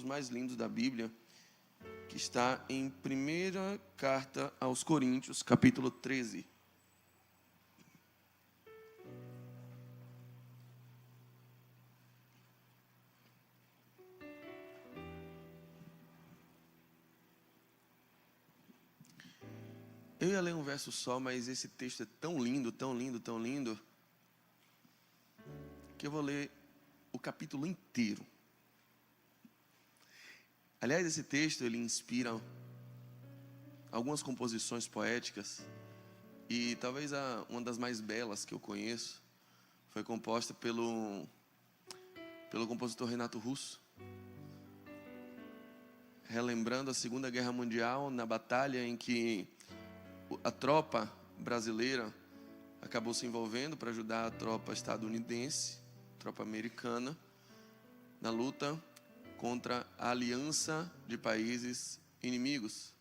mais lindos da Bíblia, que está em 1ª carta aos Coríntios, capítulo 13. Eu ia ler um verso só, mas esse texto é tão lindo, tão lindo, tão lindo, que eu vou ler o capítulo inteiro. Aliás, esse texto, ele inspira algumas composições poéticas, e talvez uma das mais belas que eu conheço foi composta pelo compositor Renato Russo, relembrando a Segunda Guerra Mundial, na batalha em que a tropa brasileira acabou se envolvendo para ajudar a tropa estadunidense, tropa americana, na luta contra a aliança de países inimigos,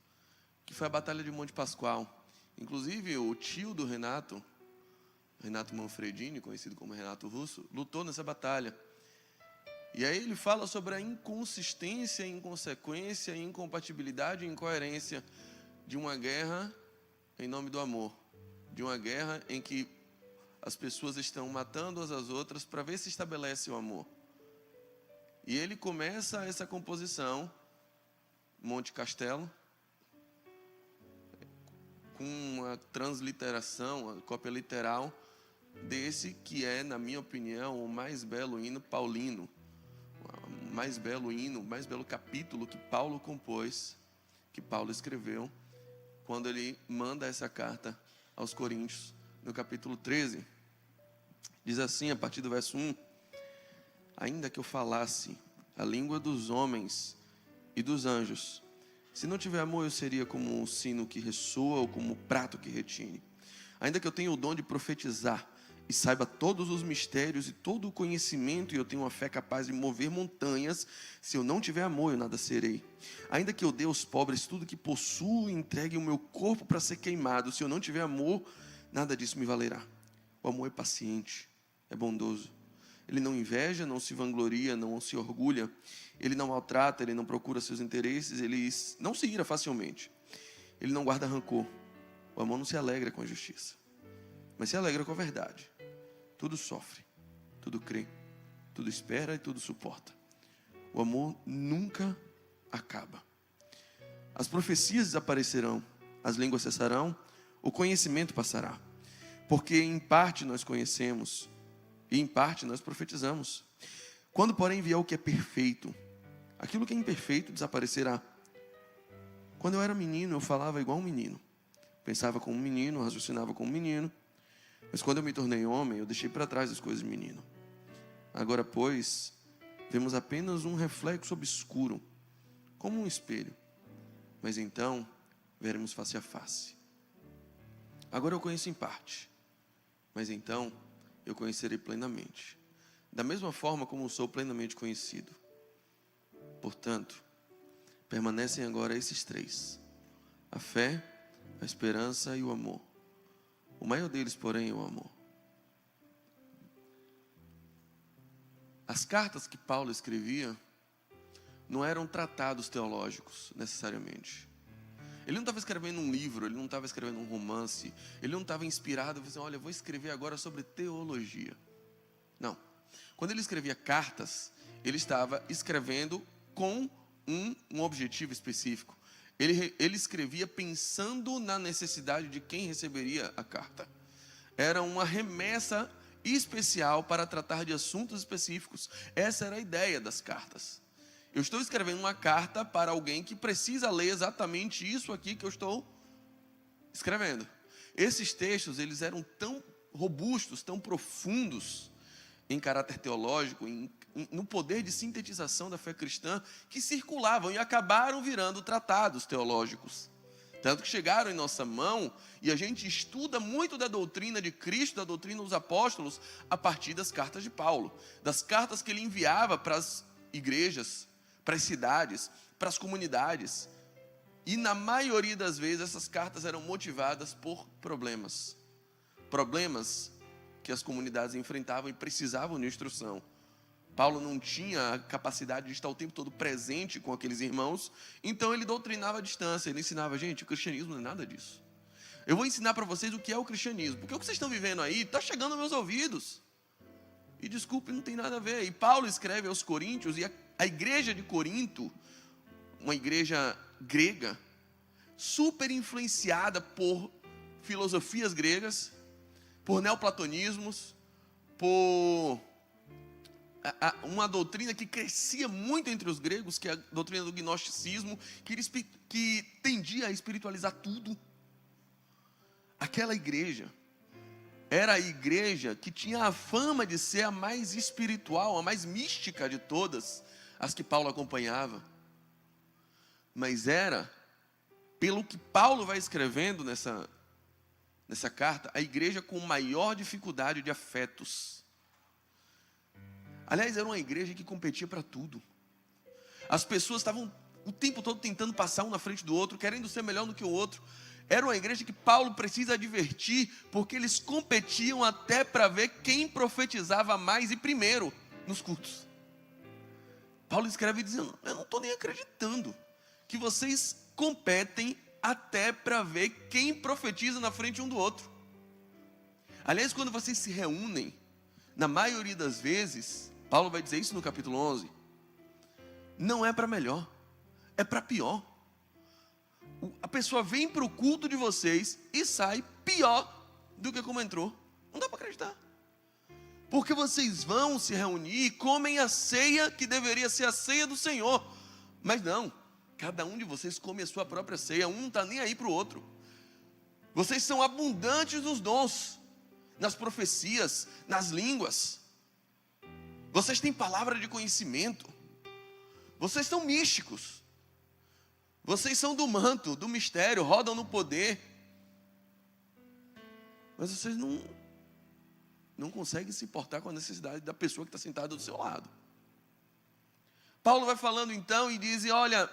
que foi a Batalha de Monte Pascoal. Inclusive, o tio do Renato Manfredini, conhecido como Renato Russo, lutou nessa batalha. E aí ele fala sobre a inconsistência, inconsequência, incompatibilidade e incoerência de uma guerra em nome do amor, de uma guerra em que as pessoas estão matando umas às outras para ver se estabelece o amor. E ele começa essa composição, Monte Castelo, com uma transliteração, uma cópia literal desse que é, na minha opinião, o mais belo hino paulino, o mais belo hino, o mais belo capítulo que Paulo compôs, que Paulo escreveu, quando ele manda essa carta aos Coríntios, no capítulo 13. Diz assim, a partir do verso 1: ainda que eu falasse a língua dos homens e dos anjos, se não tiver amor, eu seria como um sino que ressoa ou como um prato que retine. Ainda que eu tenha o dom de profetizar e saiba todos os mistérios e todo o conhecimento, e eu tenho uma fé capaz de mover montanhas, se eu não tiver amor, eu nada serei. Ainda que eu dê aos pobres tudo que possuo e entregue o meu corpo para ser queimado, se eu não tiver amor, nada disso me valerá. O amor é paciente, é bondoso. Ele não inveja, não se vangloria, não se orgulha. Ele não maltrata, ele não procura seus interesses, ele não se ira facilmente. Ele não guarda rancor. O amor não se alegra com a justiça, mas se alegra com a verdade. Tudo sofre, tudo crê, tudo espera e tudo suporta. O amor nunca acaba. As profecias desaparecerão, as línguas cessarão, o conhecimento passará. Porque em parte nós conhecemos e em parte nós profetizamos. Quando, porém, vier o que é perfeito, aquilo que é imperfeito desaparecerá. Quando eu era menino, eu falava igual um menino. Pensava como um menino, raciocinava como um menino. Mas quando eu me tornei homem, eu deixei para trás as coisas de menino. Agora, pois, vemos apenas um reflexo obscuro, como um espelho. Mas então, veremos face a face. Agora eu conheço em parte, mas então eu conhecerei plenamente, da mesma forma como sou plenamente conhecido. Portanto, permanecem agora esses três: a fé, a esperança e o amor. O maior deles, porém, é o amor. As cartas que Paulo escrevia não eram tratados teológicos, necessariamente. Ele não estava escrevendo um livro, ele não estava escrevendo um romance, ele não estava inspirado, dizendo, olha, eu vou escrever agora sobre teologia. Não. Quando ele escrevia cartas, ele estava escrevendo com um objetivo específico. Ele escrevia pensando na necessidade de quem receberia a carta. Era uma remessa especial para tratar de assuntos específicos. Essa era a ideia das cartas. Eu estou escrevendo uma carta para alguém que precisa ler exatamente isso aqui que eu estou escrevendo. Esses textos, eles eram tão robustos, tão profundos em caráter teológico, no poder de sintetização da fé cristã, que circulavam e acabaram virando tratados teológicos. Tanto que chegaram em nossa mão e a gente estuda muito da doutrina de Cristo, da doutrina dos apóstolos, a partir das cartas de Paulo, das cartas que ele enviava para as igrejas, para as cidades, para as comunidades. E na maioria das vezes essas cartas eram motivadas por problemas. Problemas que as comunidades enfrentavam e precisavam de instrução. Paulo não tinha a capacidade de estar o tempo todo presente com aqueles irmãos, então ele doutrinava à distância, ele ensinava, gente, o cristianismo não é nada disso. Eu vou ensinar para vocês o que é o cristianismo, porque o que vocês estão vivendo aí está chegando aos meus ouvidos. E desculpe, não tem nada a ver. E Paulo escreve aos Coríntios, e a igreja de Corinto, uma igreja grega, super influenciada por filosofias gregas, por neoplatonismos, por uma doutrina que crescia muito entre os gregos, que é a doutrina do gnosticismo, que tendia a espiritualizar tudo. Aquela igreja era a igreja que tinha a fama de ser a mais espiritual, a mais mística de todas as que Paulo acompanhava. Mas era, pelo que Paulo vai escrevendo nessa carta, a igreja com maior dificuldade de afetos. Aliás, era uma igreja que competia para tudo. As pessoas estavam o tempo todo tentando passar um na frente do outro, querendo ser melhor do que o outro. Era uma igreja que Paulo precisa advertir, porque eles competiam até para ver quem profetizava mais e primeiro nos cultos. Paulo escreve dizendo, eu não estou nem acreditando que vocês competem até para ver quem profetiza na frente um do outro. Aliás, quando vocês se reúnem, na maioria das vezes, Paulo vai dizer isso no capítulo 11, não é para melhor, é para pior. A pessoa vem para o culto de vocês e sai pior do que como entrou. Não dá para acreditar. Porque vocês vão se reunir e comem a ceia que deveria ser a ceia do Senhor. Mas não, cada um de vocês come a sua própria ceia, um não está nem aí para o outro. Vocês são abundantes nos dons, nas profecias, nas línguas. Vocês têm palavra de conhecimento. Vocês são místicos. Vocês são do manto, do mistério, rodam no poder. Mas vocês não conseguem se importar com a necessidade da pessoa que está sentada do seu lado. Paulo vai falando então e diz, olha,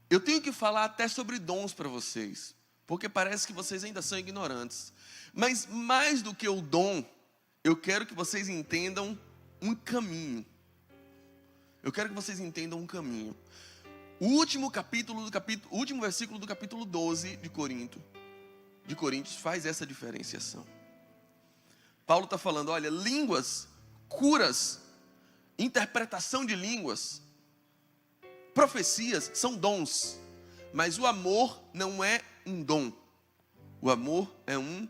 eu tenho que falar até sobre dons para vocês, porque parece que vocês ainda são ignorantes. Mas mais do que o dom, eu quero que vocês entendam um caminho. Eu quero que vocês entendam um caminho. O último versículo do capítulo 12 de Coríntios faz essa diferenciação. Paulo está falando, olha, línguas, curas, interpretação de línguas, profecias são dons, mas o amor não é um dom. O amor é um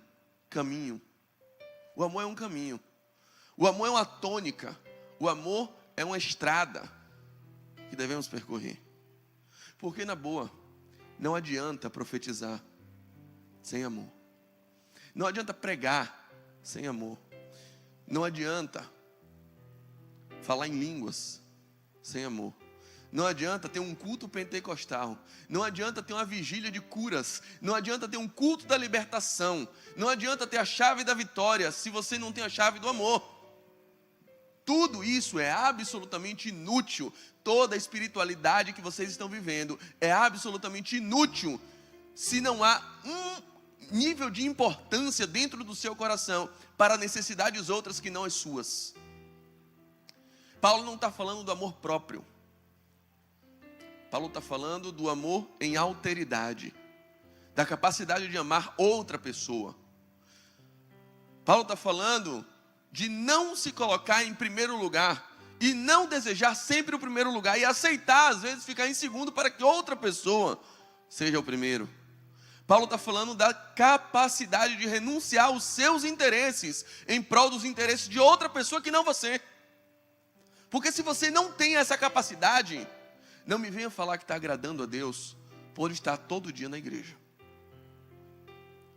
caminho. O amor é um caminho. O amor é uma tônica. O amor é uma estrada que devemos percorrer. Porque, na boa, não adianta profetizar sem amor. Não adianta pregar sem amor. Não adianta falar em línguas sem amor. Não adianta ter um culto pentecostal. Não adianta ter uma vigília de curas. Não adianta ter um culto da libertação. Não adianta ter a chave da vitória se você não tem a chave do amor. Tudo isso é absolutamente inútil. Toda a espiritualidade que vocês estão vivendo é absolutamente inútil se não há um nível de importância dentro do seu coração para necessidades outras que não as suas. Paulo não está falando do amor próprio. Paulo está falando do amor em alteridade, da capacidade de amar outra pessoa. Paulo está falando de não se colocar em primeiro lugar e não desejar sempre o primeiro lugar e aceitar, às vezes, ficar em segundo para que outra pessoa seja o primeiro. Paulo está falando da capacidade de renunciar aos seus interesses em prol dos interesses de outra pessoa que não você. Porque se você não tem essa capacidade, não me venha falar que está agradando a Deus por estar todo dia na igreja.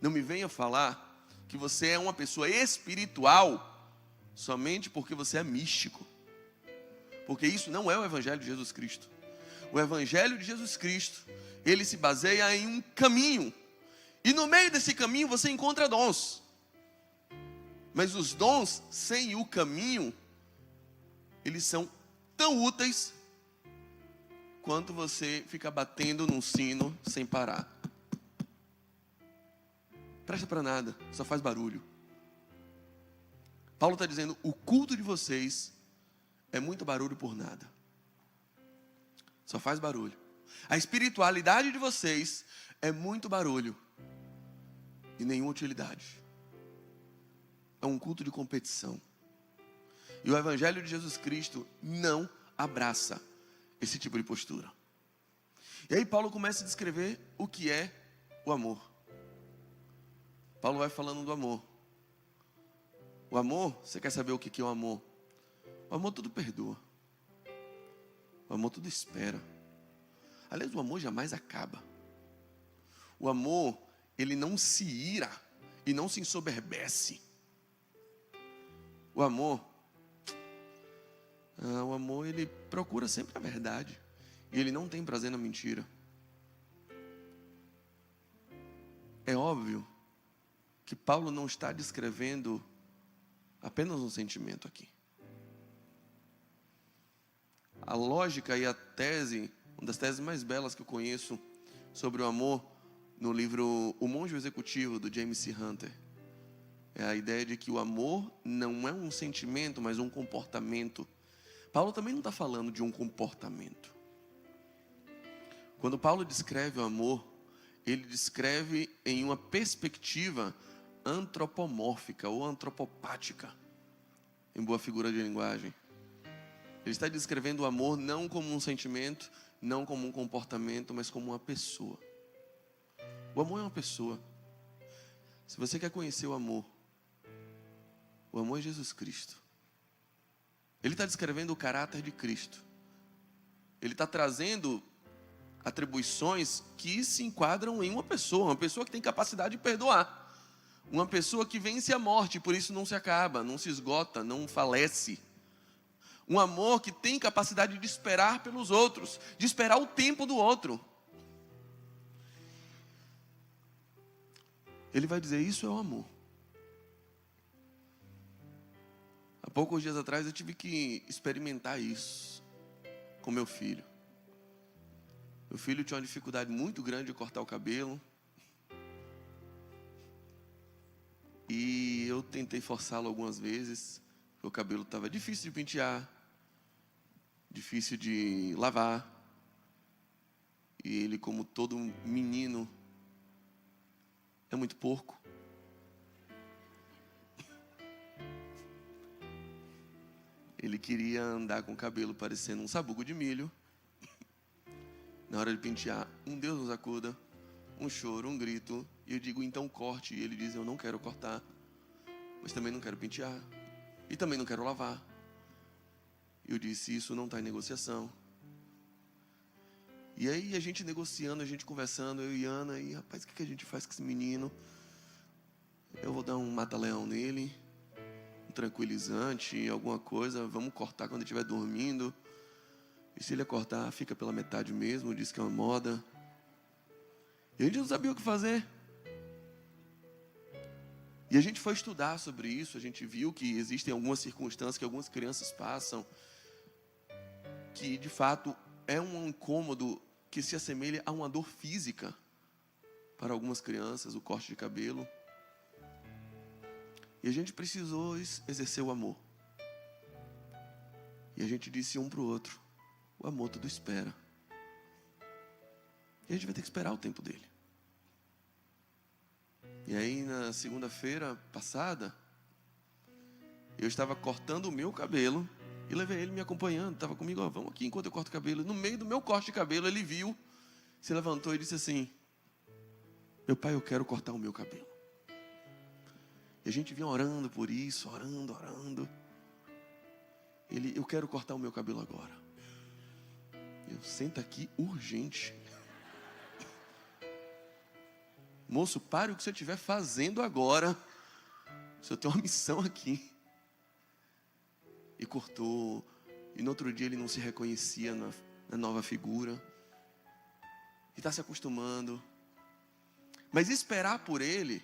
Não me venha falar que você é uma pessoa espiritual somente porque você é místico. Porque isso não é o Evangelho de Jesus Cristo. O Evangelho de Jesus Cristo, ele se baseia em um caminho. E no meio desse caminho você encontra dons. Mas os dons sem o caminho, eles são tão úteis quanto você fica batendo num sino sem parar. Presta para nada, só faz barulho. Paulo está dizendo, o culto de vocês é muito barulho por nada. Só faz barulho. A espiritualidade de vocês é muito barulho e nenhuma utilidade. É um culto de competição. E o Evangelho de Jesus Cristo não abraça esse tipo de postura. E aí Paulo começa a descrever o que é o amor. Paulo vai falando do amor. O amor, você quer saber o que é o amor? O amor tudo perdoa. O amor tudo espera. Aliás, o amor jamais acaba. O amor, ele não se ira e não se ensoberbece. O amor, ele procura sempre a verdade. E ele não tem prazer na mentira. É óbvio que Paulo não está descrevendo apenas um sentimento aqui. A lógica e a tese, uma das teses mais belas que eu conheço sobre o amor, no livro O Monge Executivo, do James C. Hunter, é a ideia de que o amor não é um sentimento, mas um comportamento. Paulo também não está falando de um comportamento. Quando Paulo descreve o amor, ele descreve em uma perspectiva antropomórfica ou antropopática, em boa figura de linguagem. Ele está descrevendo o amor não como um sentimento, não como um comportamento, mas como uma pessoa. O amor é uma pessoa. Se você quer conhecer o amor é Jesus Cristo. Ele está descrevendo o caráter de Cristo. Ele está trazendo atribuições que se enquadram em uma pessoa que tem capacidade de perdoar. Uma pessoa que vence a morte, por isso não se acaba, não se esgota, não falece. Um amor que tem capacidade de esperar pelos outros, de esperar o tempo do outro. Ele vai dizer, isso é o amor. Há poucos dias atrás eu tive que experimentar isso com meu filho. Meu filho tinha uma dificuldade muito grande de cortar o cabelo. E eu tentei forçá-lo algumas vezes, porque o cabelo estava difícil de pentear, difícil de lavar. E ele, como todo menino, é muito porco. Ele queria andar com o cabelo parecendo um sabugo de milho. Na hora de pentear, um Deus nos acuda, um choro, um grito. E eu digo, então corte. E ele diz, eu não quero cortar, mas também não quero pentear. E também não quero lavar. E eu disse, isso não está em negociação. E aí a gente negociando, a gente conversando, eu e Ana. E rapaz, o que a gente faz com esse menino? Eu vou dar um mata-leão nele, um tranquilizante, alguma coisa. Vamos cortar quando ele estiver dormindo. E se ele cortar, fica pela metade mesmo, diz que é uma moda. E a gente não sabia o que fazer. E a gente foi estudar sobre isso, a gente viu que existem algumas circunstâncias que algumas crianças passam, que de fato é um incômodo que se assemelha a uma dor física para algumas crianças, o corte de cabelo. E a gente precisou exercer o amor. E a gente disse um para o outro, o amor tudo espera. E a gente vai ter que esperar o tempo dele. E aí na segunda-feira passada, eu estava cortando o meu cabelo e levei ele me acompanhando, estava comigo, ó, vamos aqui enquanto eu corto o cabelo. No meio do meu corte de cabelo, ele viu, se levantou e disse assim, meu pai, eu quero cortar o meu cabelo. E a gente vinha orando por isso, orando. Ele, eu quero cortar o meu cabelo agora. Eu, senta aqui urgente. Moço, pare o que você estiver fazendo agora. O senhor tem uma missão aqui. E cortou. E no outro dia ele não se reconhecia na nova figura. E está se acostumando. Mas esperar por ele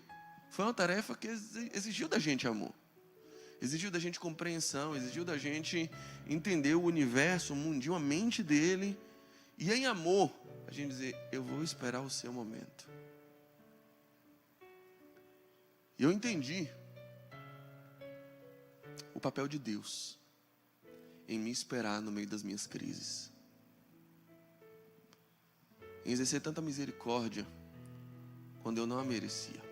foi uma tarefa que exigiu da gente amor. Exigiu da gente compreensão. Exigiu da gente entender o universo, o mundinho, a mente dele. E em amor, a gente dizer, eu vou esperar o seu momento. E eu entendi o papel de Deus em me esperar no meio das minhas crises, em exercer tanta misericórdia quando eu não a merecia,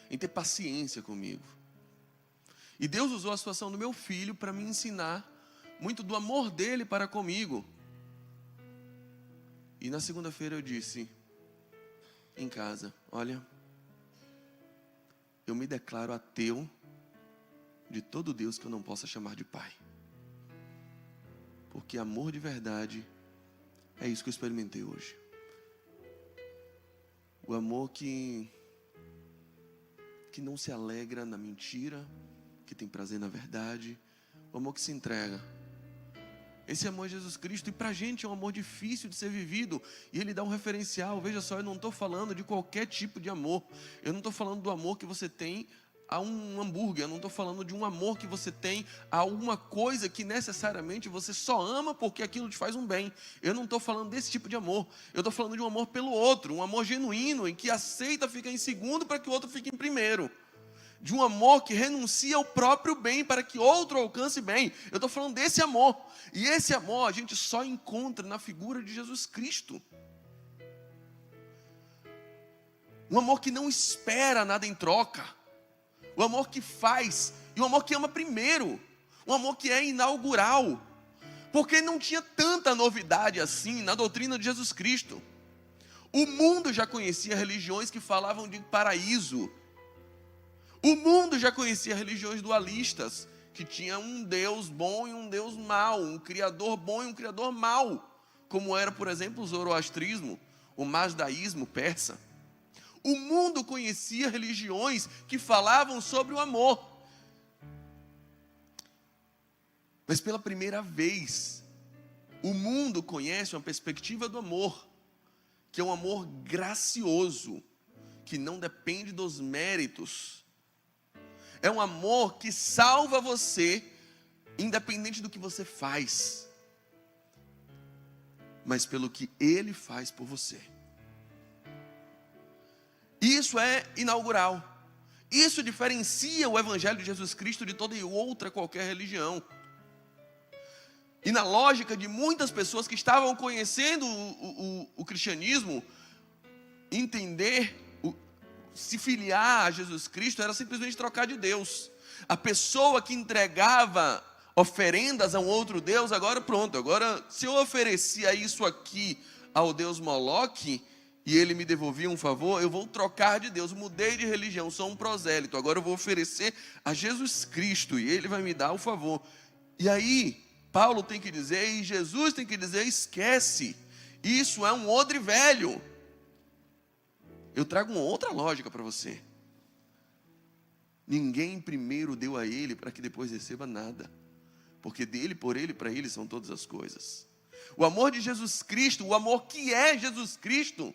em ter paciência comigo. E Deus usou a situação do meu filho para me ensinar muito do amor dele para comigo. E na segunda-feira eu disse em casa: olha, eu me declaro ateu de todo Deus que eu não possa chamar de pai. Porque amor de verdade é isso que eu experimentei hoje. O amor que não se alegra na mentira, que tem prazer na verdade. O amor que se entrega. Esse amor é Jesus Cristo. E pra gente é um amor difícil de ser vivido. E ele dá um referencial. Veja só, eu não estou falando de qualquer tipo de amor. Eu não estou falando do amor que você tem a um hambúrguer. Eu não estou falando de um amor que você tem a uma coisa que necessariamente você só ama porque aquilo te faz um bem. Eu não estou falando desse tipo de amor. Eu estou falando de um amor pelo outro. Um amor genuíno, em que aceita ficar em segundo para que o outro fique em primeiro. De um amor que renuncia ao próprio bem para que outro alcance bem. Eu estou falando desse amor. E esse amor a gente só encontra na figura de Jesus Cristo. Um amor que não espera nada em troca. Um amor que faz. E um amor que ama primeiro. Um amor que é inaugural. Porque não tinha tanta novidade assim na doutrina de Jesus Cristo. O mundo já conhecia religiões que falavam de paraíso. O mundo já conhecia religiões dualistas, que tinha um Deus bom e um Deus mau, um Criador bom e um Criador mau, como era, por exemplo, o zoroastrismo, o mazdaísmo persa. O mundo conhecia religiões que falavam sobre o amor. Mas pela primeira vez, o mundo conhece uma perspectiva do amor, que é um amor gracioso, que não depende dos méritos. É um amor que salva você, independente do que você faz, mas pelo que Ele faz por você. Isso é inaugural. Isso diferencia o Evangelho de Jesus Cristo de toda outra qualquer religião. E na lógica de muitas pessoas que estavam conhecendo o cristianismo, entender se filiar a Jesus Cristo era simplesmente trocar de Deus. A pessoa que entregava oferendas a um outro Deus, agora pronto, agora se eu oferecia isso aqui ao Deus Moloque e ele me devolvia um favor, eu vou trocar de Deus, mudei de religião, sou um prosélito, agora eu vou oferecer a Jesus Cristo e ele vai me dar o favor. E aí, Paulo tem que dizer, e Jesus tem que dizer, esquece, isso é um odre velho. Eu trago uma outra lógica para você. Ninguém primeiro deu a ele para que depois receba nada. Porque dele, por ele, para ele são todas as coisas. O amor de Jesus Cristo, o amor que é Jesus Cristo,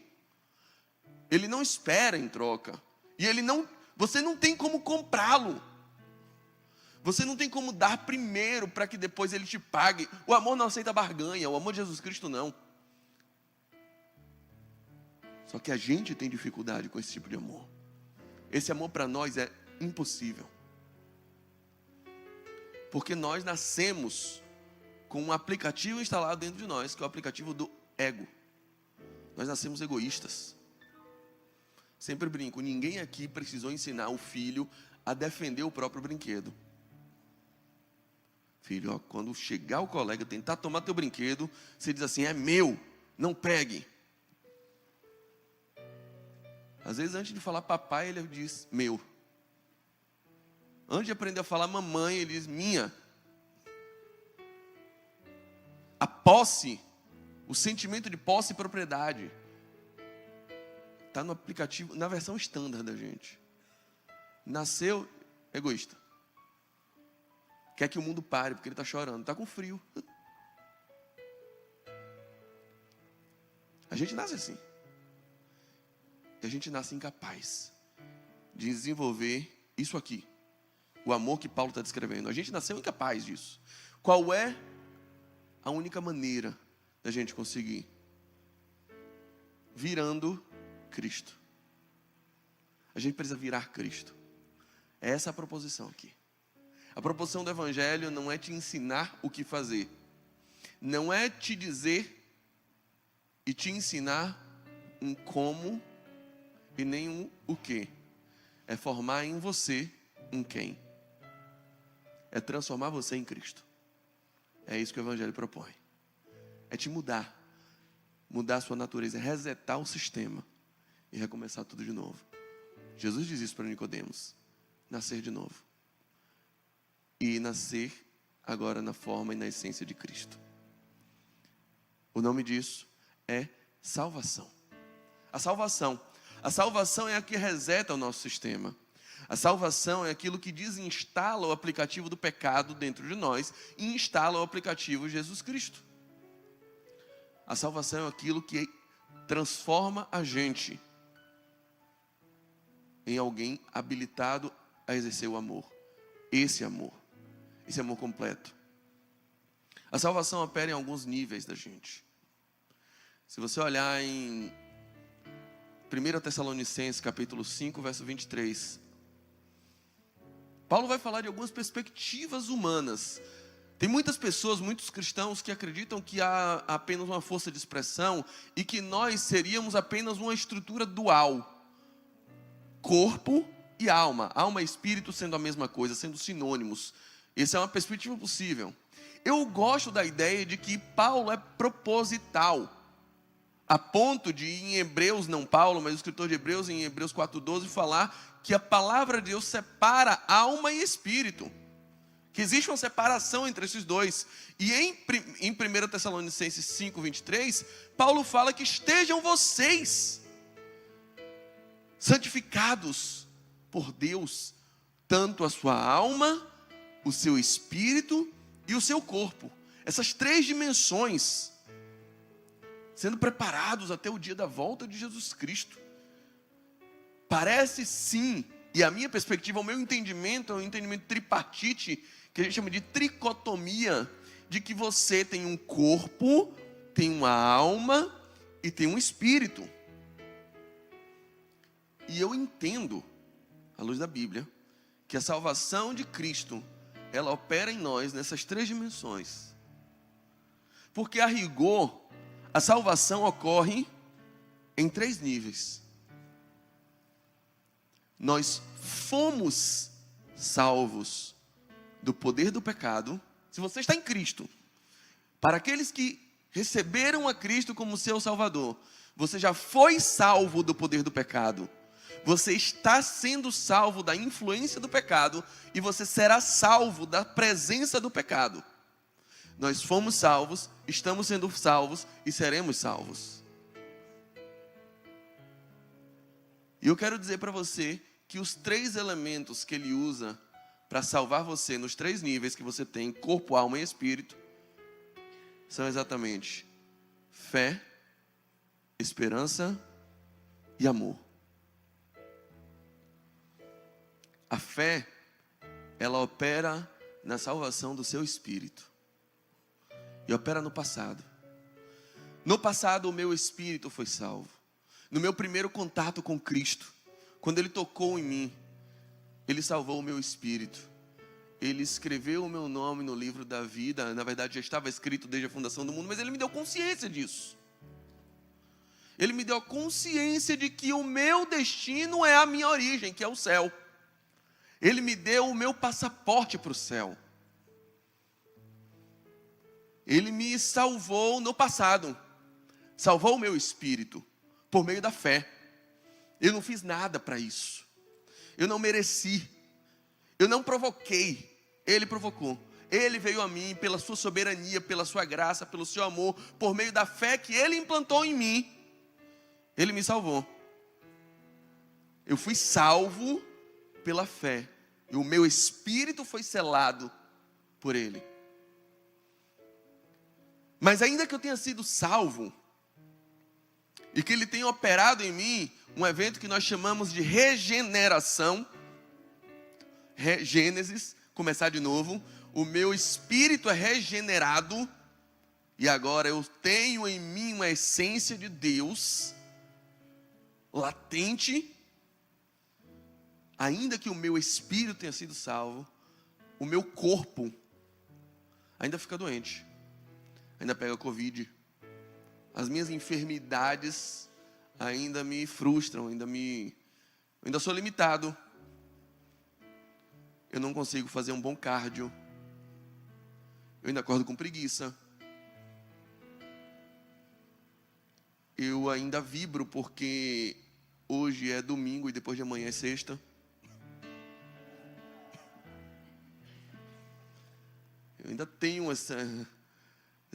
ele não espera em troca. E você não tem como comprá-lo. Você não tem como dar primeiro para que depois ele te pague. O amor não aceita barganha, o amor de Jesus Cristo não. Só que a gente tem dificuldade com esse tipo de amor. Esse amor para nós é impossível. Porque nós nascemos com um aplicativo instalado dentro de nós, que é o aplicativo do ego. Nós nascemos egoístas. Sempre brinco, ninguém aqui precisou ensinar o filho a defender o próprio brinquedo. Filho, ó, quando chegar o colega tentar tomar teu brinquedo, você diz assim, é meu, não pegue. Às vezes, antes de falar papai, ele diz meu. Antes de aprender a falar mamãe, ele diz minha. A posse, o sentimento de posse e propriedade, está no aplicativo, na versão standard da gente. Nasceu egoísta. Quer que o mundo pare, porque ele está chorando, está com frio. A gente nasce assim. E a gente nasce incapaz de desenvolver isso aqui. O amor que Paulo está descrevendo. A gente nasceu incapaz disso. Qual é a única maneira da gente conseguir? Virando Cristo. A gente precisa virar Cristo. É essa a proposição aqui. A proposição do Evangelho não é te ensinar o que fazer. Não é te dizer e te ensinar um como e nem um o que. É formar em você um quem. É transformar você em Cristo. É isso que o Evangelho propõe. É te mudar. Mudar a sua natureza. É resetar o sistema. E recomeçar tudo de novo. Jesus diz isso para Nicodemos. Nascer de novo. E nascer agora na forma e na essência de Cristo. O nome disso é salvação. A salvação é a que reseta o nosso sistema. A salvação é aquilo que desinstala o aplicativo do pecado dentro de nós e instala o aplicativo Jesus Cristo. A salvação é aquilo que transforma a gente em alguém habilitado a exercer o amor. Esse amor completo. A salvação opera em alguns níveis da gente. Se você olhar em 1 Tessalonicenses, capítulo 5, verso 23, Paulo vai falar de algumas perspectivas humanas. Tem muitas pessoas, muitos cristãos que acreditam que há apenas uma força de expressão e que nós seríamos apenas uma estrutura dual. Corpo e alma. Alma e espírito sendo a mesma coisa, sendo sinônimos. Essa é uma perspectiva possível. Eu gosto da ideia de que Paulo é proposital. A ponto de, em Hebreus, não Paulo, mas o escritor de Hebreus, em Hebreus 4,12, falar que a palavra de Deus separa alma e espírito. Que existe uma separação entre esses dois. E em 1 Tessalonicenses 5,23, Paulo fala que estejam vocês santificados por Deus, tanto a sua alma, o seu espírito e o seu corpo. Essas três dimensões sendo preparados até o dia da volta de Jesus Cristo. Parece sim, e a minha perspectiva, o meu entendimento é um entendimento tripartite, que a gente chama de tricotomia, de que você tem um corpo, tem uma alma e tem um espírito. E eu entendo, à luz da Bíblia, que a salvação de Cristo, ela opera em nós nessas três dimensões. Porque a rigor, a salvação ocorre em três níveis. Nós fomos salvos do poder do pecado. Se você está em Cristo, para aqueles que receberam a Cristo como seu Salvador, você já foi salvo do poder do pecado. Você está sendo salvo da influência do pecado e você será salvo da presença do pecado. Nós fomos salvos, estamos sendo salvos e seremos salvos. E eu quero dizer para você que os três elementos que ele usa para salvar você nos três níveis que você tem, corpo, alma e espírito, são exatamente fé, esperança e amor. A fé, ela opera na salvação do seu espírito. E opera no passado. No passado o meu espírito foi salvo. No meu primeiro contato com Cristo, quando Ele tocou em mim, Ele salvou o meu espírito. Ele escreveu o meu nome no livro da vida. Na verdade já estava escrito desde a fundação do mundo, mas Ele me deu consciência disso. Ele me deu a consciência de que o meu destino é a minha origem, que é o céu. Ele me deu o meu passaporte para o céu. Ele me salvou no passado. Salvou o meu espírito por meio da fé. Eu não fiz nada para isso. Eu não mereci. Eu não provoquei. Ele provocou. Ele veio a mim pela sua soberania, pela sua graça, pelo seu amor, por meio da fé que Ele implantou em mim. Ele me salvou. Eu fui salvo pela fé. E o meu espírito foi selado por Ele. Mas ainda que eu tenha sido salvo, e que Ele tenha operado em mim um evento que nós chamamos de regeneração, Gênesis, começar de novo, o meu espírito é regenerado, e agora eu tenho em mim uma essência de Deus, latente. Ainda que o meu espírito tenha sido salvo, o meu corpo ainda fica doente, ainda pega Covid. As minhas enfermidades ainda me frustram, eu ainda sou limitado. Eu não consigo fazer um bom cardio. Eu ainda acordo com preguiça. Eu ainda vibro porque hoje é domingo e depois de amanhã é sexta. Eu ainda tenho essa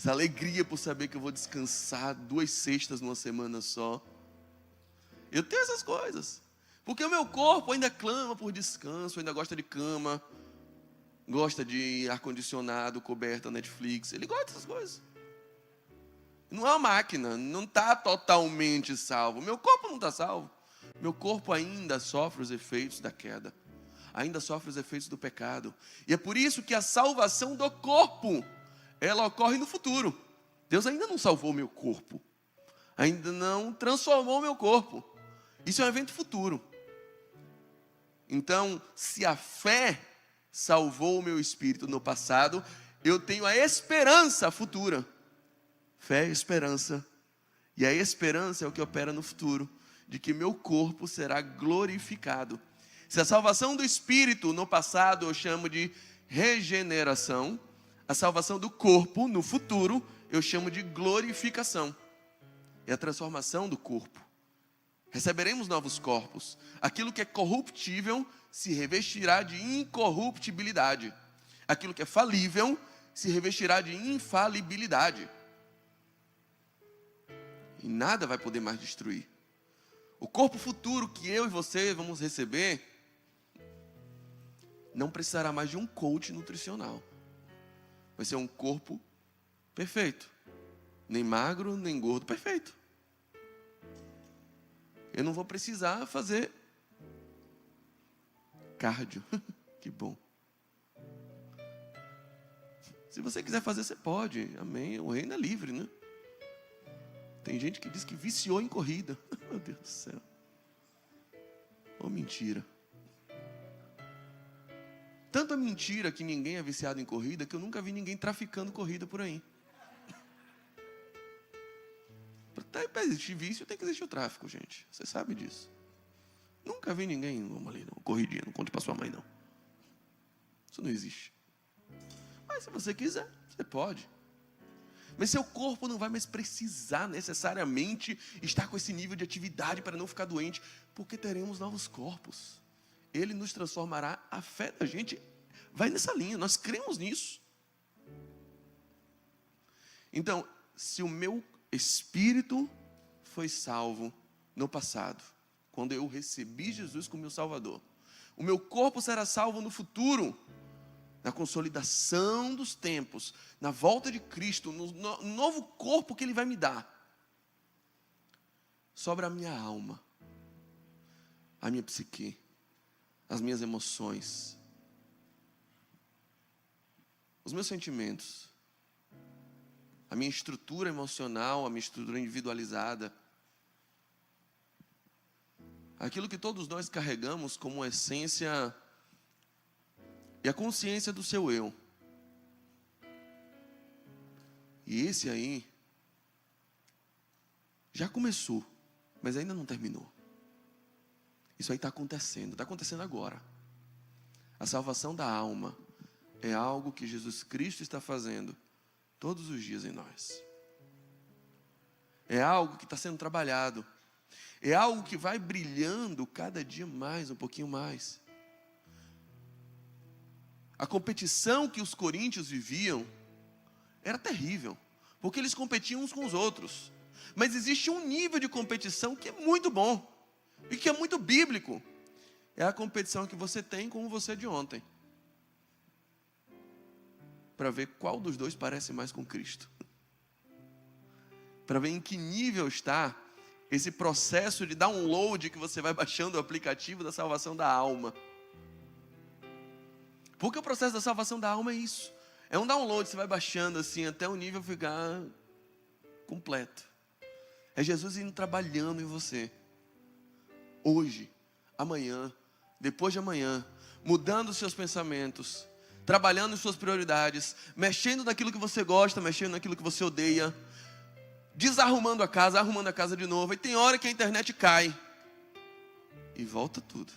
alegria por saber que eu vou descansar 2 sextas numa semana só. Eu tenho essas coisas. Porque o meu corpo ainda clama por descanso, ainda gosta de cama, gosta de ar-condicionado, coberta, Netflix. Ele gosta dessas coisas. Não é uma máquina, não está totalmente salvo. Meu corpo não está salvo. Meu corpo ainda sofre os efeitos da queda. Ainda sofre os efeitos do pecado. E é por isso que a salvação do corpo, ela ocorre no futuro. Deus ainda não salvou o meu corpo. Ainda não transformou o meu corpo. Isso é um evento futuro. Então, se a fé salvou o meu espírito no passado, eu tenho a esperança futura. Fé e esperança. E a esperança é o que opera no futuro, de que meu corpo será glorificado. Se a salvação do espírito no passado eu chamo de regeneração, a salvação do corpo no futuro eu chamo de glorificação. É a transformação do corpo. Receberemos novos corpos. Aquilo que é corruptível se revestirá de incorruptibilidade. Aquilo que é falível se revestirá de infalibilidade. E nada vai poder mais destruir. O corpo futuro que eu e você vamos receber não precisará mais de um coach nutricional. Vai ser um corpo perfeito. Nem magro, nem gordo, perfeito. Eu não vou precisar fazer cardio. Que bom. Se você quiser fazer, você pode. Amém. O reino é livre, né? Tem gente que diz que viciou em corrida. Meu Deus do céu. Oh, mentira. Tanta mentira que ninguém é viciado em corrida que eu nunca vi ninguém traficando corrida por aí. Para existir vício, tem que existir o tráfico, gente. Você sabe disso. Nunca vi ninguém, vamos ali, não, corridinha, não conte para sua mãe, não. Isso não existe. Mas se você quiser, você pode. Mas seu corpo não vai mais precisar necessariamente estar com esse nível de atividade para não ficar doente, porque teremos novos corpos. Ele nos transformará, a fé da gente vai nessa linha, nós cremos nisso. Então, se o meu espírito foi salvo no passado, quando eu recebi Jesus como meu Salvador, o meu corpo será salvo no futuro, na consolidação dos tempos, na volta de Cristo, no novo corpo que Ele vai me dar. Sobra a minha alma, a minha psique, as minhas emoções, os meus sentimentos, a minha estrutura emocional, a minha estrutura individualizada, aquilo que todos nós carregamos como essência e a consciência do seu eu. E esse aí já começou, mas ainda não terminou. Isso aí está acontecendo agora. A salvação da alma é algo que Jesus Cristo está fazendo todos os dias em nós. É algo que está sendo trabalhado. É algo que vai brilhando cada dia mais, um pouquinho mais. A competição que os coríntios viviam era terrível, porque eles competiam uns com os outros. Mas existe um nível de competição que é muito bom e que é muito bíblico. É a competição que você tem com você de ontem, para ver qual dos dois parece mais com Cristo, para ver em que nível está esse processo de download que você vai baixando o aplicativo da salvação da alma. Porque o processo da salvação da alma é isso. É um download, você vai baixando assim até o nível ficar completo. É Jesus indo trabalhando em você. Hoje, amanhã, depois de amanhã, mudando os seus pensamentos, trabalhando em suas prioridades, mexendo naquilo que você gosta, mexendo naquilo que você odeia, desarrumando a casa, arrumando a casa de novo. E tem hora que a internet cai e volta tudo.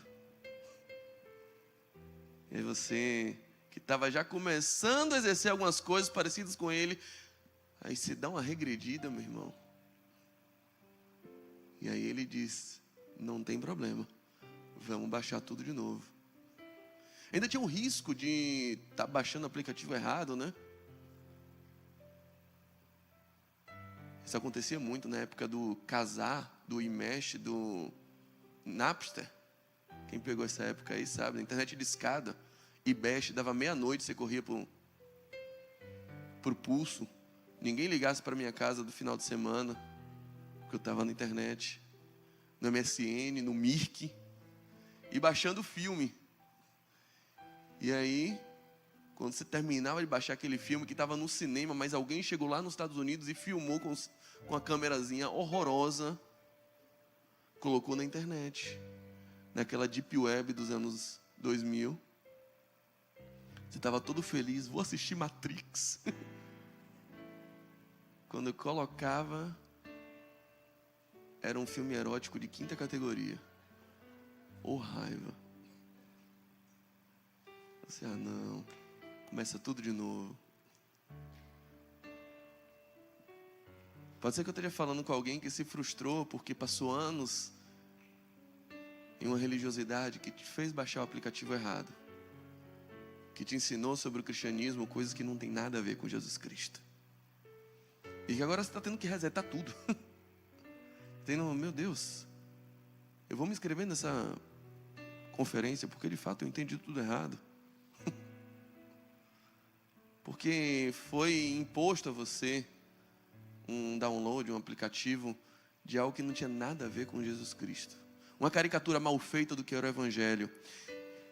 E aí você, que estava já começando a exercer algumas coisas parecidas com ele, aí você dá uma regredida, meu irmão. E aí ele diz, não tem problema, vamos baixar tudo de novo. Ainda tinha um risco de estar baixando o aplicativo errado, né? Isso acontecia muito na época do Kazaa, do iMesh, do Napster. Quem pegou essa época aí sabe, na internet de escada, iBash, dava meia-noite, você corria por pulso. Ninguém ligasse para minha casa do final de semana, porque eu estava na internet, no MSN, no Mirk, e baixando filme. E aí, quando você terminava de baixar aquele filme que estava no cinema, mas alguém chegou lá nos Estados Unidos e filmou com a câmerazinha horrorosa, colocou na internet, naquela deep web dos anos 2000. Você estava todo feliz, vou assistir Matrix. Quando eu colocava, era um filme erótico de 5ª categoria. Oh, raiva. Você, não, começa tudo de novo. Pode ser que eu esteja falando com alguém que se frustrou porque passou anos em uma religiosidade que te fez baixar o aplicativo errado, que te ensinou sobre o cristianismo coisas que não tem nada a ver com Jesus Cristo, e que agora você está tendo que resetar tudo. Meu Deus, eu vou me inscrever nessa conferência porque de fato eu entendi tudo errado. Porque foi imposto a você um download, um aplicativo de algo que não tinha nada a ver com Jesus Cristo. Uma caricatura mal feita do que era o Evangelho.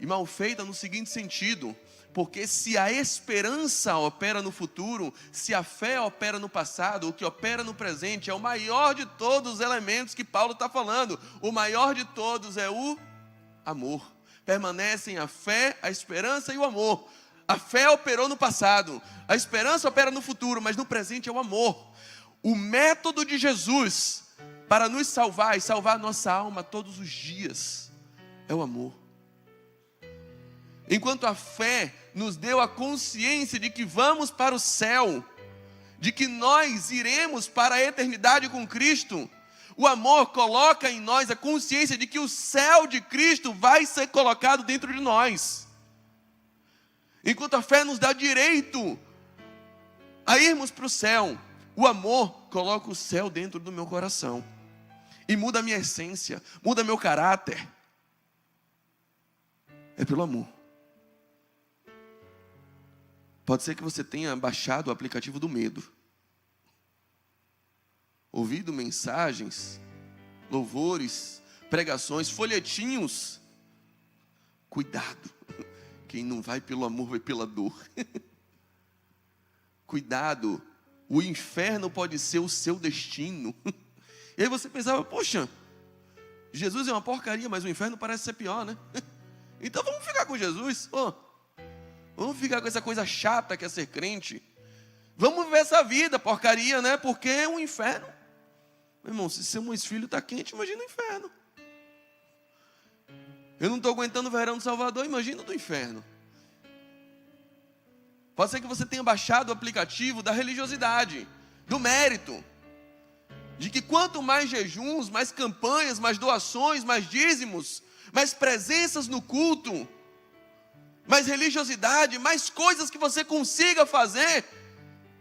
E mal feita no seguinte sentido, porque se a esperança opera no futuro, se a fé opera no passado, o que opera no presente é o maior de todos os elementos que Paulo está falando. O maior de todos é o amor. Permanecem a fé, a esperança e o amor. A fé operou no passado, a esperança opera no futuro, mas no presente é o amor. O método de Jesus para nos salvar e salvar nossa alma todos os dias é o amor. Enquanto a fé nos deu a consciência de que vamos para o céu, de que nós iremos para a eternidade com Cristo, o amor coloca em nós a consciência de que o céu de Cristo vai ser colocado dentro de nós. Enquanto a fé nos dá direito a irmos para o céu, o amor coloca o céu dentro do meu coração e muda a minha essência, muda meu caráter. É pelo amor. Pode ser que você tenha baixado o aplicativo do medo, ouvido mensagens, louvores, pregações, folhetinhos. Cuidado. Quem não vai pelo amor, vai pela dor. Cuidado, o inferno pode ser o seu destino. E aí você pensava, poxa, Jesus é uma porcaria, mas o inferno parece ser pior, né? Então vamos ficar com Jesus. Vamos ficar com essa coisa chata que é ser crente. Vamos viver essa vida, porcaria, né? Porque é um inferno. Meu irmão, se seu filho está quente, imagina o inferno. Eu não estou aguentando o verão do Salvador, imagina do inferno. Pode ser que você tenha baixado o aplicativo da religiosidade, do mérito, de que quanto mais jejuns, mais campanhas, mais doações, mais dízimos, mais presenças no culto, mais religiosidade, mais coisas que você consiga fazer,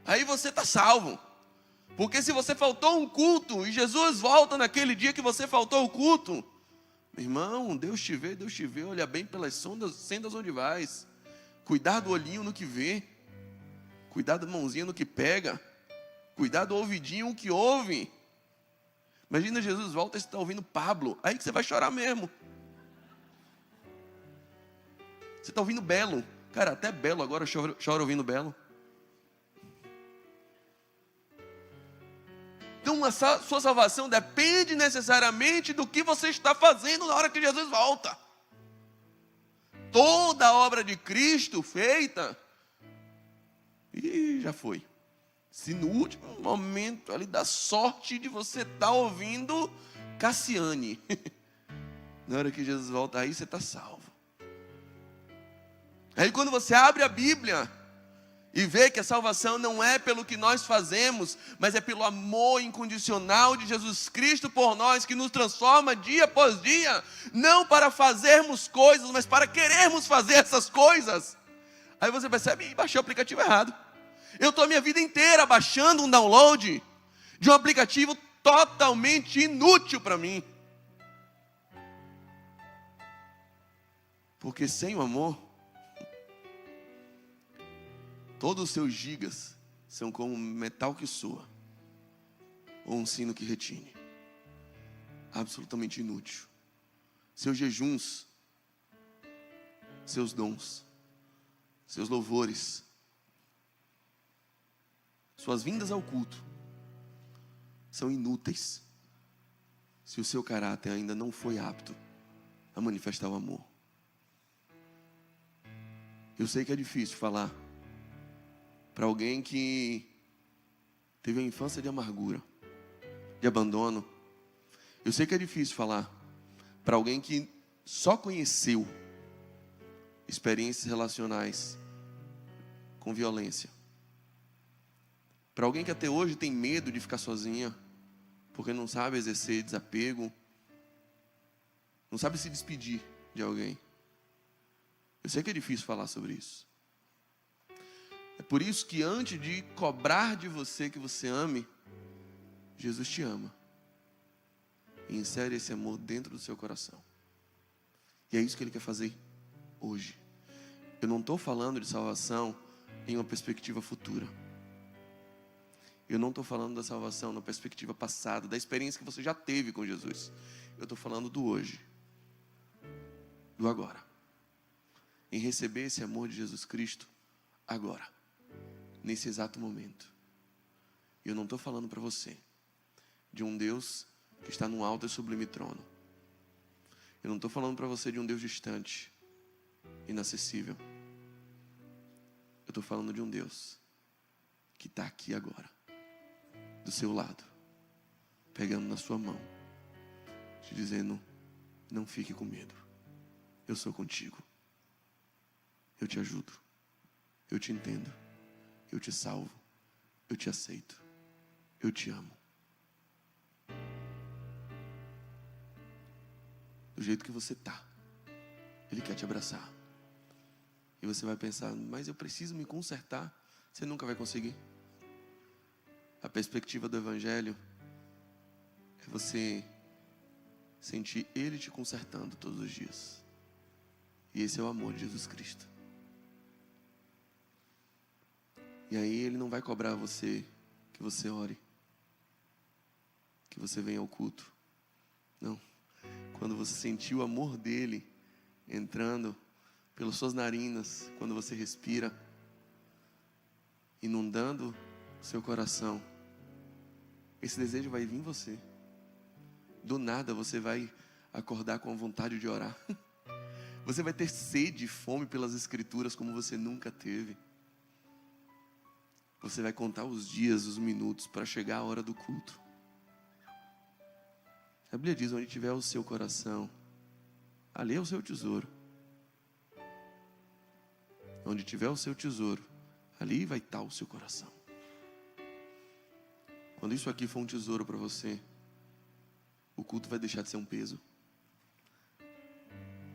aí você está salvo. Porque se você faltou um culto e Jesus volta naquele dia que você faltou o culto, meu irmão, Deus te vê, olha bem pelas sendas onde vais. Cuidado do olhinho no que vê. Cuidado da mãozinha no que pega. Cuidado do ouvidinho no que ouve. Imagina Jesus volta e você está ouvindo Pablo. Aí que você vai chorar mesmo. Você está ouvindo Belo. Cara, até Belo agora chora ouvindo Belo. Então a sua salvação depende necessariamente do que você está fazendo na hora que Jesus volta. toda a obra de Cristo feita, e já foi. Se no último momento ali dá sorte de você estar ouvindo Cassiane, na hora que Jesus volta aí, você está salvo. Aí quando você abre a Bíblia e vê que a salvação não é pelo que nós fazemos, mas é pelo amor incondicional de Jesus Cristo por nós, que nos transforma dia após dia, não para fazermos coisas, mas para querermos fazer essas coisas. Aí você percebe, baixei o aplicativo errado. Eu estou a minha vida inteira baixando um download de um aplicativo totalmente inútil para mim. Porque sem o amor, todos os seus gigas são como metal que soa, ou um sino que retine. Absolutamente inútil. Seus jejuns, seus dons, seus louvores, suas vindas ao culto são inúteis se o seu caráter ainda não foi apto a manifestar o amor. Eu sei que é difícil falar para alguém que teve uma infância de amargura, de abandono. Eu sei que é difícil falar para alguém que só conheceu experiências relacionais com violência. Para alguém que até hoje tem medo de ficar sozinha, porque não sabe exercer desapego, não sabe se despedir de alguém. Eu sei que é difícil falar sobre isso. É por isso que antes de cobrar de você que você ame, Jesus te ama. E insere esse amor dentro do seu coração. E é isso que Ele quer fazer hoje. Eu não estou falando de salvação em uma perspectiva futura. Eu não estou falando da salvação na perspectiva passada, da experiência que você já teve com Jesus. Eu estou falando do hoje, do agora. Em receber esse amor de Jesus Cristo agora, nesse exato momento. Eu não estou falando para você de um Deus que está num alto e sublime trono. Eu não estou falando para você de um Deus distante, inacessível. Eu estou falando de um Deus que está aqui agora, do seu lado, pegando na sua mão, te dizendo: não fique com medo, eu sou contigo, eu te ajudo, eu te entendo, eu te salvo, eu te aceito, eu te amo. Do jeito que você está, Ele quer te abraçar. E você vai pensar: mas eu preciso me consertar. Você nunca vai conseguir. A perspectiva do Evangelho é você sentir Ele te consertando todos os dias. E esse é o amor de Jesus Cristo. E aí Ele não vai cobrar você que você ore, que você venha ao culto. Não. Quando você sentir o amor dEle entrando pelas suas narinas, quando você respira, inundando o seu coração, esse desejo vai vir em você. Do nada você vai acordar com a vontade de orar. Você vai ter sede e fome pelas Escrituras como você nunca teve. Você vai contar os dias, os minutos para chegar a hora do culto. A Bíblia diz: onde tiver o seu coração, ali é o seu tesouro. Onde tiver o seu tesouro, ali vai estar o seu coração. Quando isso aqui for um tesouro para você, o culto vai deixar de ser um peso.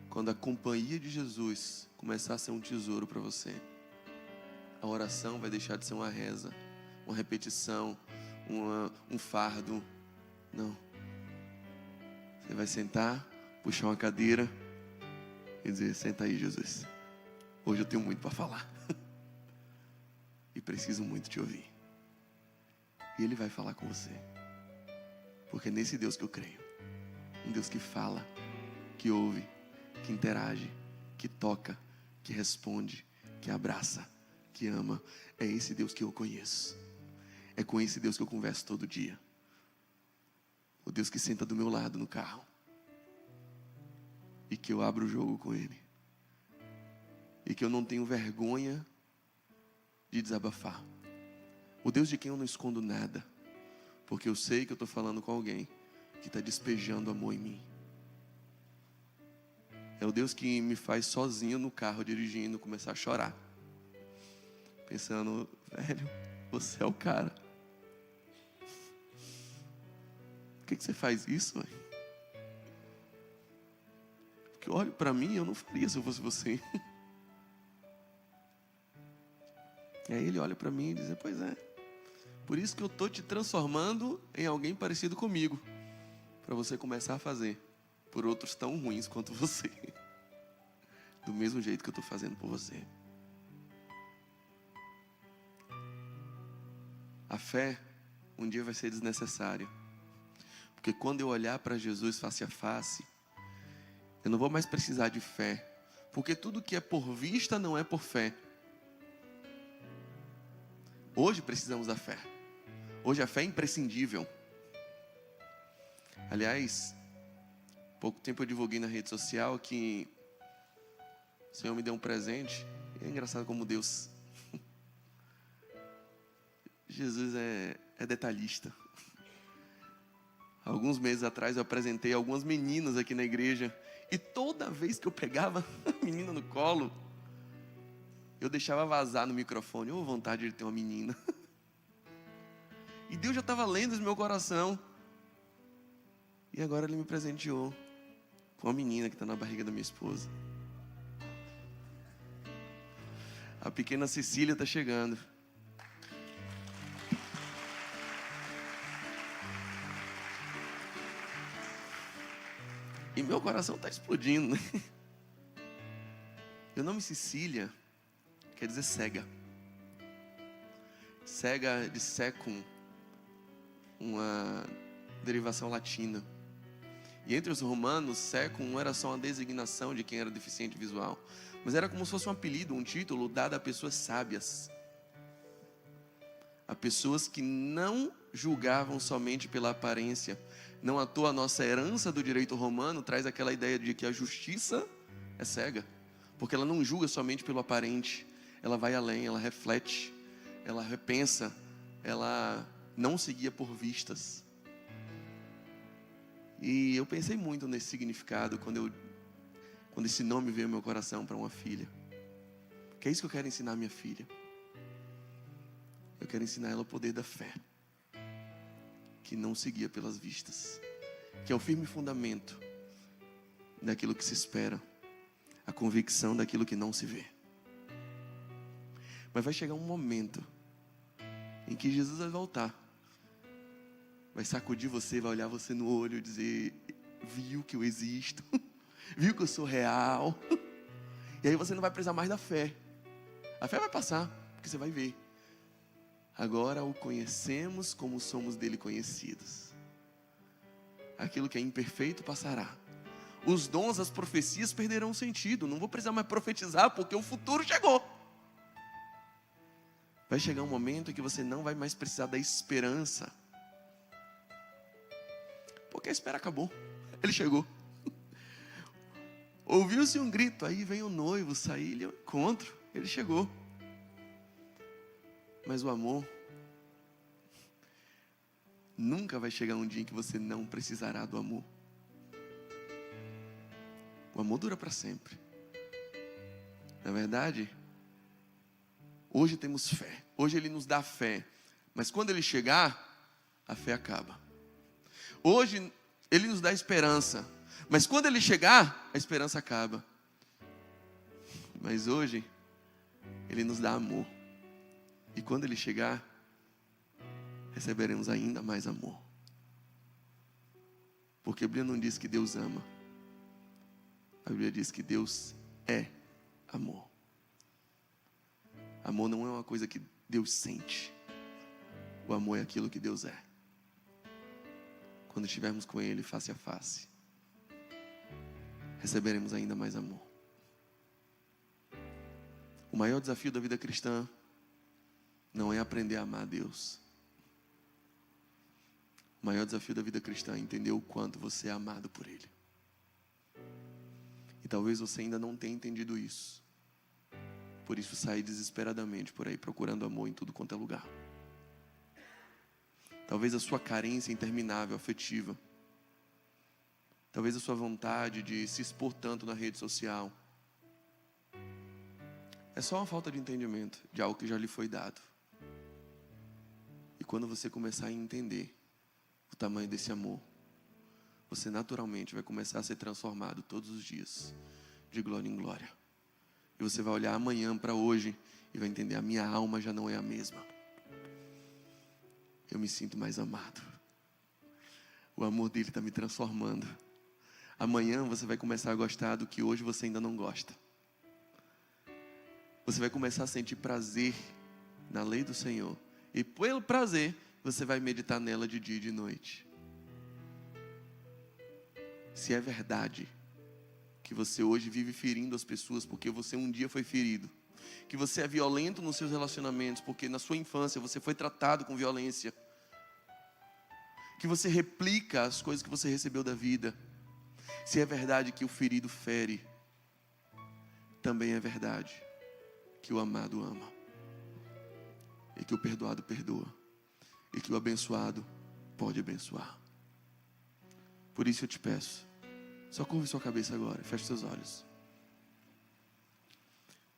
Quando a companhia de Jesus começar a ser um tesouro para você, a oração vai deixar de ser uma reza, uma repetição, um fardo. Não. Você vai sentar, puxar uma cadeira e dizer: senta aí, Jesus. Hoje eu tenho muito para falar. E preciso muito te ouvir. E Ele vai falar com você. Porque é nesse Deus que eu creio. Um Deus que fala, que ouve, que interage, que toca, que responde, que abraça, que ama. É esse Deus que eu conheço. É com esse Deus que eu converso todo dia. O Deus que senta do meu lado no carro e que eu abro o jogo com Ele. e que eu não tenho vergonha de desabafar. O Deus de quem eu não escondo nada, porque eu sei que eu estou falando com alguém que está despejando amor em mim. É o Deus que me faz sozinho no carro dirigindo começar a chorar, pensando: velho, você é o cara. Por que você faz isso, velho? Porque eu olho para mim, eu não faria se eu fosse você. E aí ele olha para mim e diz: pois é, por isso que eu estou te transformando em alguém parecido comigo, para você começar a fazer por outros tão ruins quanto você, do mesmo jeito que eu estou fazendo por você. A fé um dia vai ser desnecessária, porque quando eu olhar para Jesus face a face, eu não vou mais precisar de fé, porque tudo que é por vista não é por fé. Hoje precisamos da fé. Hoje a fé é imprescindível. Aliás, pouco tempo eu divulguei na rede social que o Senhor me deu um presente. E é engraçado como Deus, Jesus é detalhista. Alguns meses atrás eu apresentei algumas meninas aqui na igreja, e toda vez que eu pegava a menina no colo, eu deixava vazar no microfone: ô, vontade de ter uma menina. E Deus já estava lendo esse meu coração. E agora Ele me presenteou com uma menina que está na barriga da minha esposa. A pequena Cecília está chegando. E meu coração está explodindo, né? Meu nome Cecília quer dizer cega. Cega de secum, uma derivação latina. E entre os romanos, secum não era só uma designação de quem era deficiente visual, mas era como se fosse um apelido, um título dado a pessoas sábias, a pessoas que não julgavam somente pela aparência. Não à toa a nossa herança do direito romano traz aquela ideia de que a justiça é cega, porque ela não julga somente pelo aparente, ela vai além, ela reflete, ela repensa, ela não seguia por vistas. E eu pensei muito nesse significado quando esse nome veio ao meu coração para uma filha. Que é isso que eu quero ensinar a minha filha. Eu quero ensinar ela o poder da fé, que não seguia pelas vistas, que é o firme fundamento daquilo que se espera, a convicção daquilo que não se vê. Mas vai chegar um momento em que Jesus vai voltar, vai sacudir você, vai olhar você no olho e dizer: viu que eu existo, viu que eu sou real. E aí você não vai precisar mais da fé. A fé vai passar, porque você vai ver. Agora o conhecemos como somos dele conhecidos. Aquilo que é imperfeito passará. Os dons, as profecias perderão sentido. Não vou precisar mais profetizar, porque o futuro chegou. Vai chegar um momento em que você não vai mais precisar da esperança, porque a espera acabou. Ele chegou. Ouviu-se um grito, aí vem o noivo sair ao encontro. Ele chegou. Mas o amor, nunca vai chegar um dia em que você não precisará do amor. O amor dura para sempre. Na verdade, hoje temos fé. Hoje Ele nos dá fé. Mas quando Ele chegar, a fé acaba. Hoje Ele nos dá esperança. Mas quando Ele chegar, a esperança acaba. Mas hoje Ele nos dá amor. E quando Ele chegar, receberemos ainda mais amor. Porque a Bíblia não diz que Deus ama. A Bíblia diz que Deus é amor. Amor não é uma coisa que Deus sente. O amor é aquilo que Deus é. Quando estivermos com Ele face a face, receberemos ainda mais amor. O maior desafio da vida cristã não é aprender a amar a Deus. O maior desafio da vida cristã é entender o quanto você é amado por Ele. E talvez você ainda não tenha entendido isso. Por isso saí desesperadamente por aí, procurando amor em tudo quanto é lugar. Talvez a sua carência interminável, afetiva. Talvez a sua vontade de se expor tanto na rede social. É só uma falta de entendimento de algo que já lhe foi dado. E quando você começar a entender o tamanho desse amor, você naturalmente vai começar a ser transformado todos os dias, de glória em glória. E você vai olhar amanhã para hoje e vai entender: a minha alma já não é a mesma. Eu me sinto mais amado. O amor dele está me transformando. Amanhã você vai começar a gostar do que hoje você ainda não gosta. Você vai começar a sentir prazer na lei do Senhor. E pelo prazer, você vai meditar nela de dia e de noite. Se é verdade que você hoje vive ferindo as pessoas porque você um dia foi ferido, que você é violento nos seus relacionamentos porque na sua infância você foi tratado com violência, que você replica as coisas que você recebeu da vida, se é verdade que o ferido fere, também é verdade que o amado ama, e que o perdoado perdoa, e que o abençoado pode abençoar. Por isso eu te peço, só curve sua cabeça agora, feche seus olhos.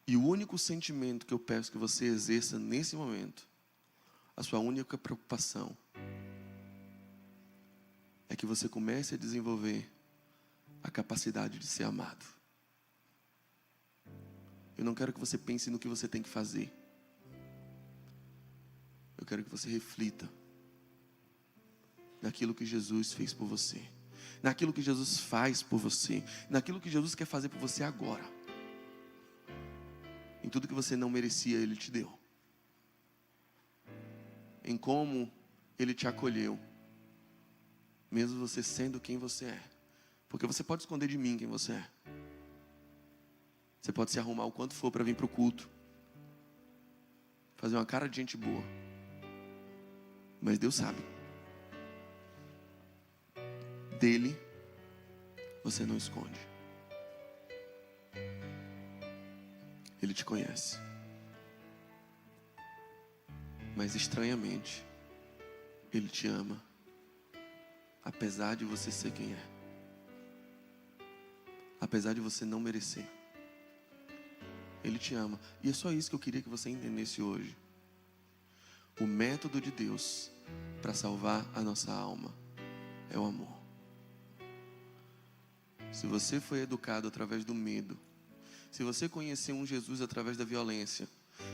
E o único sentimento que eu peço que você exerça nesse momento, a sua única preocupação, é que você comece a desenvolver a capacidade de ser amado. Eu não quero que você pense no que você tem que fazer. Eu quero que você reflita naquilo que Jesus fez por você, naquilo que Jesus faz por você, naquilo que Jesus quer fazer por você agora. Em tudo que você não merecia, Ele te deu. Em como Ele te acolheu, mesmo você sendo quem você é. Porque você pode esconder de mim quem você é. Você pode se arrumar o quanto for para vir para o culto, fazer uma cara de gente boa, mas Deus sabe. Dele você não esconde. Ele te conhece. Mas estranhamente, Ele te ama, apesar de você ser quem é. Apesar de você não merecer. Ele te ama. E é só isso que eu queria que você entendesse hoje. O método de Deus para salvar a nossa alma é o amor. Se você foi educado através do medo, se você conheceu um Jesus através da violência,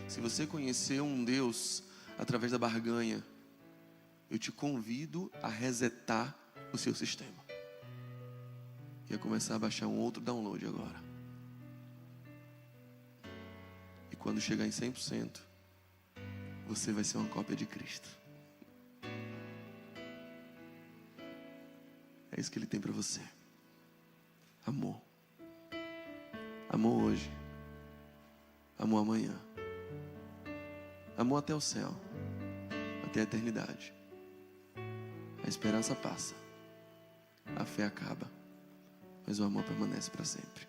se você conheceu um Deus através da barganha, eu te convido a resetar o seu sistema. E a começar a baixar um outro download agora. E quando chegar em 100%, você vai ser uma cópia de Cristo. É isso que Ele tem para você. Amor. Amor hoje. Amor amanhã. Amor até o céu. Até a eternidade. A esperança passa. A fé acaba. Mas o amor permanece para sempre.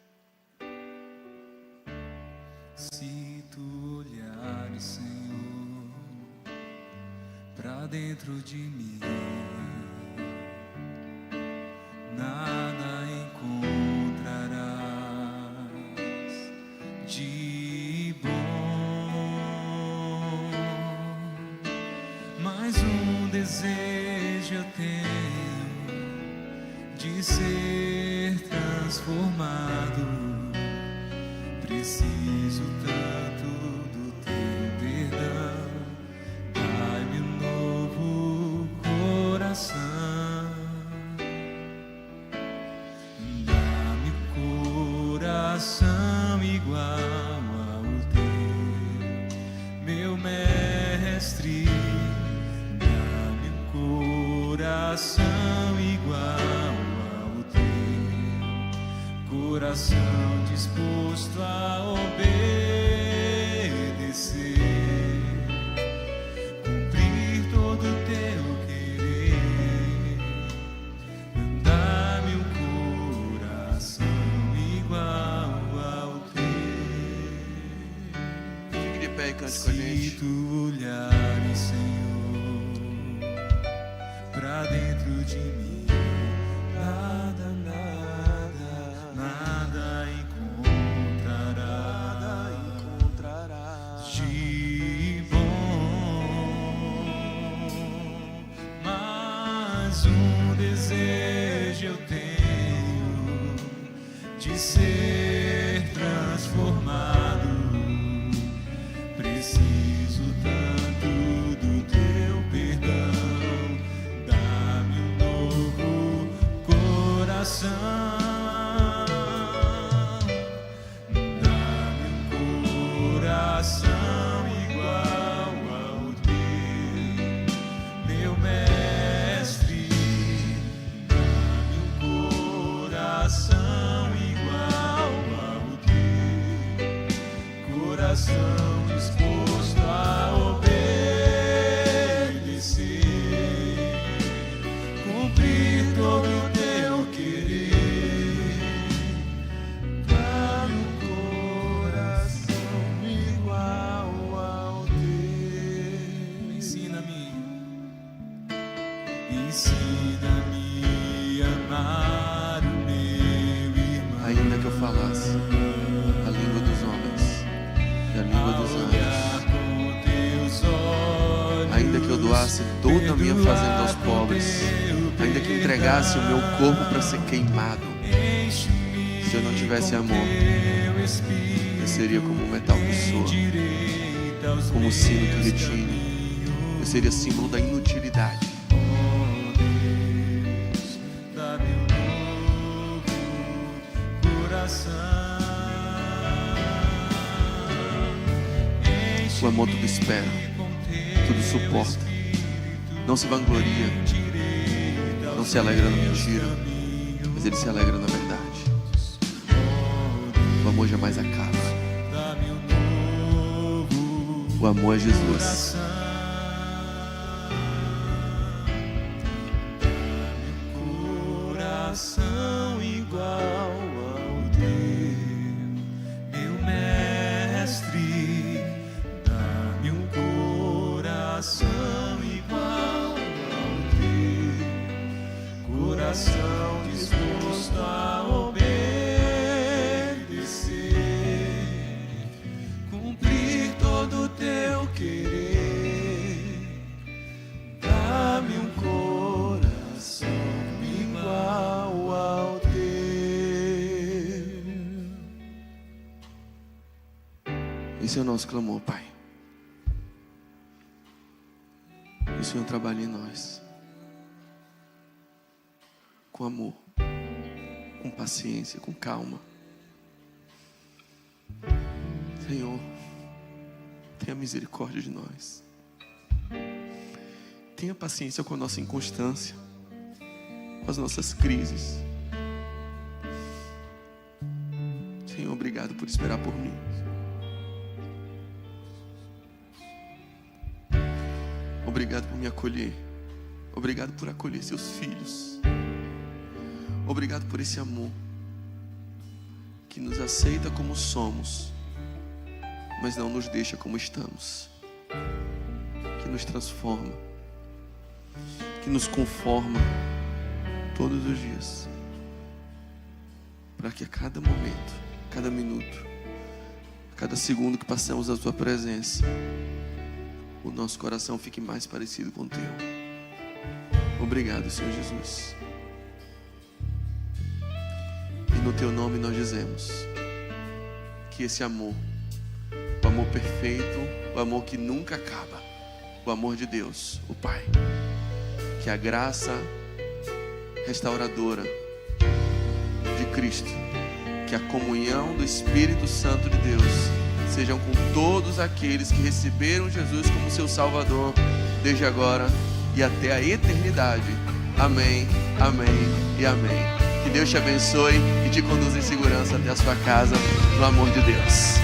Se tu olhares, Senhor, para dentro de mim, nada encontrarás de bom. Mas um desejo eu tenho de ser transformado. Preciso tanto do teu perdão. Dai-me um novo coração. Dá-me um coração igual ao teu, meu mestre. Dá-me um coração igual ao teu, coração disposto a obedecer, cumprir todo o teu querer. Dá-me um coração igual ao teu. cante com a gente. Se tu olhares, Senhor, pra dentro de mim, nada, nada, nada encontrarás de bom. Mas um desejo eu tenho de ser transformado. Preciso tanto do teu perdão. Dá-me um novo coração. Dá-me um coração igual ao teu, meu mestre. Dá-me um coração igual ao teu, coração disposto a obedecer, cumprir todo o teu querer. Dá-me um coração igual ao teu. Ensina-me a amar o meu irmão. Ainda que eu falasse a língua dos homens e a língua dos anjos, ainda que eu doasse toda a minha fazenda aos pobres, ainda que entregasse o meu corpo para ser queimado, se eu não tivesse amor, eu seria como um metal que soa, como um sino que retine. Eu seria símbolo da inutilidade. Dá-me um novo coração. O amor tudo espera, tudo suporta, não se vangloria, não se alegra na mentira, mas ele se alegra na verdade. O amor jamais acaba. O amor é Jesus. Coração igual ao teu, meu mestre. Dá-me um coração igual ao teu, coração disposto a obedecer, cumprir todo o teu querer. Dá-me um coração igual ao teu. Esse é o nosso clamor, Pai. E o Senhor trabalha em nós com amor, com paciência, com calma. Senhor, tenha misericórdia de nós. Tenha paciência com a nossa inconstância, com as nossas crises. Senhor, obrigado por esperar por mim. Obrigado por me acolher. Obrigado por acolher seus filhos. Obrigado por esse amor que nos aceita como somos, mas não nos deixa como estamos, que nos transforma, que nos conforma todos os dias, para que a cada momento, cada minuto, cada segundo que passamos na tua presença, o nosso coração fique mais parecido com o teu. Obrigado, Senhor Jesus. E no teu nome nós dizemos que esse amor, o amor perfeito, o amor que nunca acaba, o amor de Deus, o Pai, que a graça restauradora de Cristo, que a comunhão do Espírito Santo de Deus sejam com todos aqueles que receberam Jesus como seu Salvador, desde agora e até a eternidade. Amém, amém e amém. Que Deus te abençoe e te conduza em segurança até a sua casa, no amor de Deus.